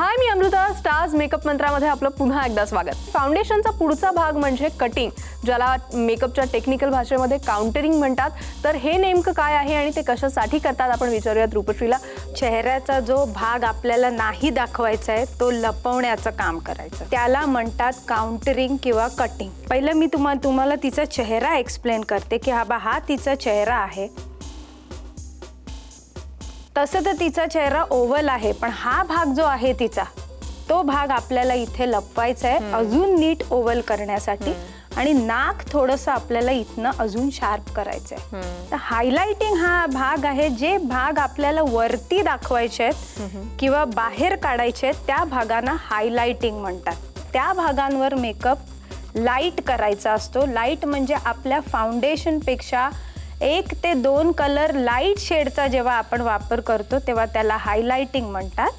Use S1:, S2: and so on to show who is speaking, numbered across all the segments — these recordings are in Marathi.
S1: हाय, मी अमृता. स्टार्स मेकअप मंत्रामध्ये आपलं पुन्हा एकदा स्वागत. फाउंडेशनचा पुढचा भाग म्हणजे कटिंग, ज्याला मेकअपच्या टेक्निकल भाषेमध्ये काउंटरिंग म्हणतात. तर हे नेमकं काय आहे आणि ते कशासाठी करतात आपण विचारूयात रूपश्रीला.
S2: चेहऱ्याचा जो भाग आपल्याला नाही दाखवायचा आहे तो लपवण्याचं काम करायचं, त्याला म्हणतात काउंटरिंग किंवा कटिंग. पहिलं मी तुम्हाला तिचा चेहरा एक्सप्लेन करते की हा तिचा चेहरा आहे. तसं तर तिचा चेहरा ओव्हल आहे, पण हा भाग जो आहे तिचा, तो भाग आपल्याला इथे लपवायचा आहे अजून नीट ओव्हल करण्यासाठी. आणि नाक थोडंसं आपल्याला इथनं अजून शार्प करायचं आहे. तर हायलाइटिंग हा भाग आहे, जे भाग आपल्याला वरती दाखवायचे आहेत किंवा बाहेर काढायचे आहेत त्या भागांना हायलाइटिंग म्हणतात. त्या भागांवर मेकअप लाईट करायचा असतो. लाईट म्हणजे आपल्या फाउंडेशनपेक्षा 1 ते 2 कलर लाईट शेडचा जेव्हा आपण वापर करतो तेव्हा त्याला हायलाइटिंग म्हणतात.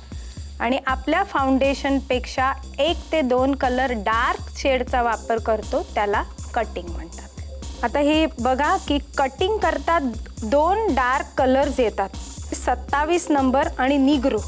S2: आणि आपल्या फाउंडेशनपेक्षा 1 ते 2 कलर डार्क शेडचा वापर करतो त्याला कटिंग म्हणतात. आता हे बघा की कटिंग करतात 2 डार्क कलर्स येतात, 27 नंबर आणि निग्रो.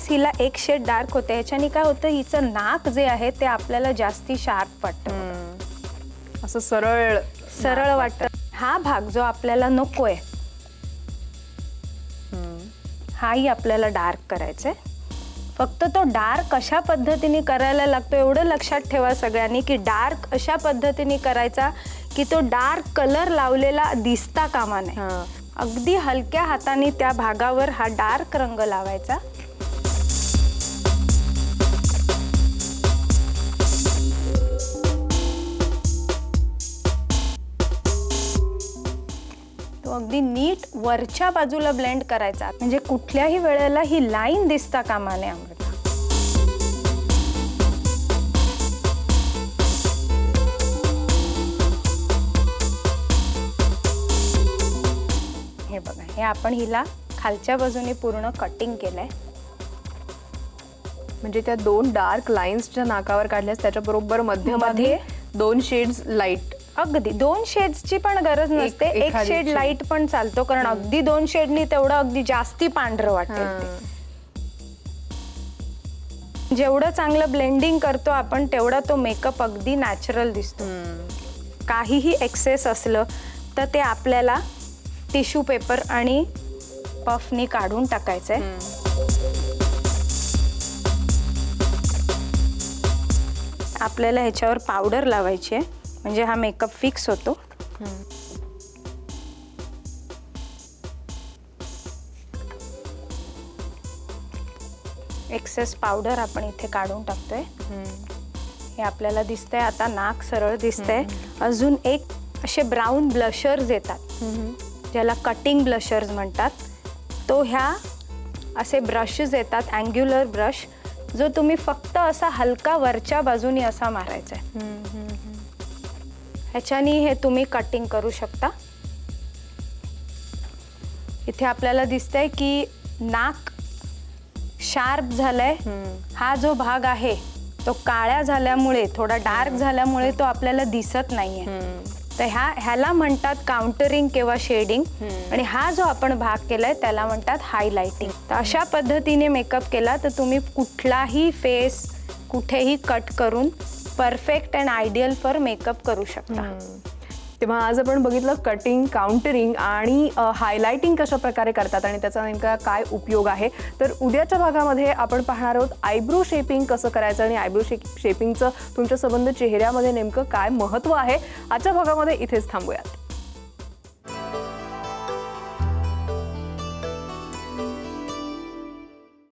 S2: हिला 1 शेड डार्क होते. ह्याच्याने काय होतं, हिचं नाक जे आहे ते आपल्याला जास्ती शार्प वाटतं,
S1: असं सरळ
S2: सरळ वाटतं. हा भाग जो आपल्याला नकोय हाही आपल्याला डार्क करायचंय. फक्त तो डार्क अशा पद्धतीने करायला लागतो, एवढं लक्षात ठेवा सगळ्यांनी की डार्क अशा पद्धतीने करायचा की तो डार्क कलर लावलेला दिसता कामा नये. अगदी हलक्या हाताने त्या भागावर हा डार्क रंग लावायचा. तो अगदी नीट वरच्या बाजूला ब्लेंड करायचा, म्हणजे कुठल्याही वेळेला ही लाईन दिसता कामा नये. अमृता, हे बघा, हे आपण हिला खालच्या बाजूने पूर्ण कटिंग केलंय.
S1: म्हणजे त्या 2 डार्क लाईन्स ज्या नाकावर काढल्यास त्याच्याबरोबर मध्यमध्ये 2 शेड्स लाईट.
S2: अगदी 2 शेड्सची पण गरज नसते, 1 शेड लाईट पण चालतो, कारण अगदी 2 शेडनी तेवढं अगदी जास्ती पांढरं वाटेल. जेवढं चांगलं ब्लेंडिंग करतो आपण तेवढा तो मेकअप अगदी नॅचरल दिसतो. काहीही एक्सेस असलं तर ते आपल्याला टिश्यू पेपर आणि पफनी काढून टाकायचंय. आपल्याला ह्याच्यावर पावडर लावायची आहे, म्हणजे हा मेकअप फिक्स होतो. एक्सेस पावडर आपण इथे काढून टाकतोय. हे आपल्याला दिसतंय. आता नाक सरळ दिसतंय. अजून एक असे ब्राऊन ब्लशर्स येतात, ज्याला कटिंग ब्लशर्स म्हणतात. तो ह्या असे ब्रशेस येतात, अँग्युलर ब्रश, जो तुम्ही फक्त असा हलका वरच्या बाजूनी असा मारायचा आहे. ह्याच्यानी हे तुम्ही कटिंग करू शकता. इथे आपल्याला दिसतंय की नाक शार्प झालंय. हा जो भाग आहे तो काळ्या झाल्यामुळे, थोडा डार्क झाल्यामुळे तो आपल्याला दिसत नाहीये. तर ह्याला म्हणतात काउंटरिंग किंवा शेडिंग. आणि हा जो आपण भाग केलाय त्याला म्हणतात हायलाइटिंग. तर अशा पद्धतीने मेकअप केला तर तुम्ही कुठलाही फेस कुठेही कट करून perfect and ideal for makeup करू शकता.
S1: तेव्हा आज आपण बघितलं कटिंग, काउंटरिंग आणि हायलाइटिंग कशा प्रकारे करतात आणि त्याचा नेमका काय उपयोग आहे. तर उद्याच्या भागामध्ये आपण पाहणार आहोत आयब्रो शेपिंग कसं करायचं आणि आयब्रो शेपिंगचं तुमच्या संबंध चेहऱ्यामध्ये नेमकं काय महत्त्व आहे. आजच्या भागामध्ये इथेच थांबूयात.